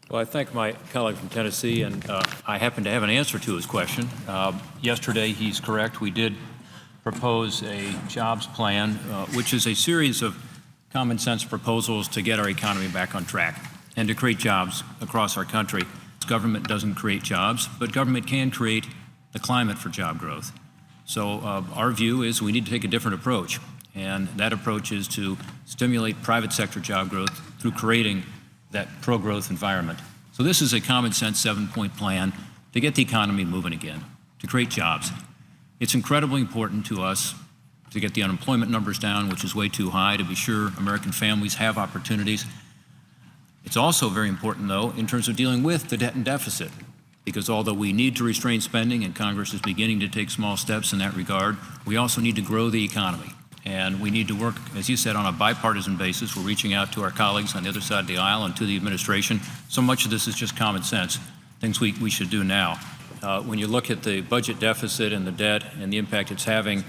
Well, I thank my colleague from Tennessee, and I happen to have an answer to his question. Yesterday, he's correct. We did propose a jobs plan, which is a series of common sense proposals to get our economy back on track and to create jobs across our country. Government doesn't create jobs, but government can create the climate for job growth. So our view is we need to take a different approach, and that approach is to stimulate private sector job growth through creating that pro-growth environment. So this is a common sense 7-point plan to get the economy moving again, to create jobs. It's incredibly important to us to get the unemployment numbers down, which is way too high, to be sure American families have opportunities. It's also very important, though, in terms of dealing with the debt and deficit, because although we need to restrain spending, and Congress is beginning to take small steps in that regard, we also need to grow the economy. And we need to work, as you said, on a bipartisan basis. We're reaching out to our colleagues on the other side of the aisle and to the administration. So much of this is just common sense, things we should do now. When you look at the budget deficit and the debt and the impact it's having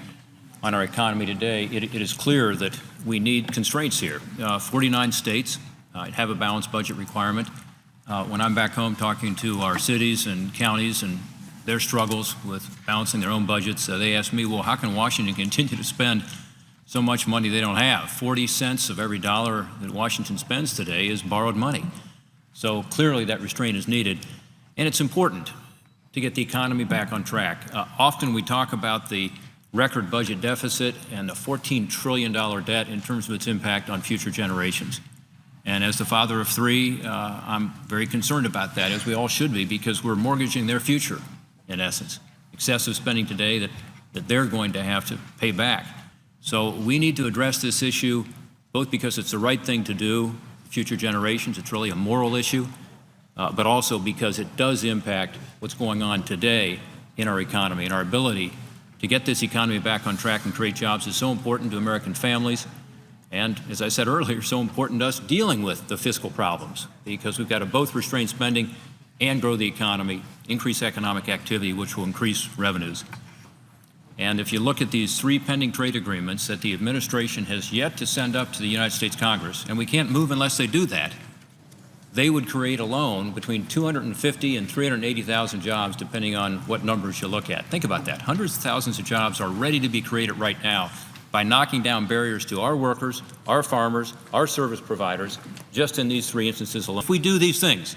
on our economy today, it is clear that we need constraints here. 49 states have a balanced budget requirement. When I'm back home talking to our cities and counties and their struggles with balancing their own budgets, they ask me, well, how can Washington continue to spend so much money they don't have? 40 cents of every dollar that Washington spends today is borrowed money. So clearly that restraint is needed, and it's important to get the economy back on track. Often we talk about the record budget deficit and the $14 trillion debt in terms of its impact on future generations. And as the father of three, I'm very concerned about that, as we all should be, because we're mortgaging their future, in essence. Excessive spending today that they're going to have to pay back. So we need to address this issue, both because it's the right thing to do for future generations, it's really a moral issue, but also because it does impact what's going on today in our economy. And our ability to get this economy back on track and create jobs is so important to American families. And as I said earlier, so important to us dealing with the fiscal problems, because we've got to both restrain spending and grow the economy, increase economic activity, which will increase revenues. And if you look at these 3 pending trade agreements that the administration has yet to send up to the United States Congress, and we can't move unless they do that, they would create alone between 250 and 380,000 jobs, depending on what numbers you look at. Think about that. Hundreds of thousands of jobs are ready to be created right now by knocking down barriers to our workers, our farmers, our service providers, just in these 3 instances alone. If we do these things,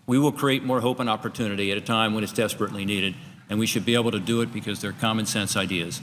we will create more hope and opportunity at a time when it's desperately needed, and we should be able to do it because they're common sense ideas.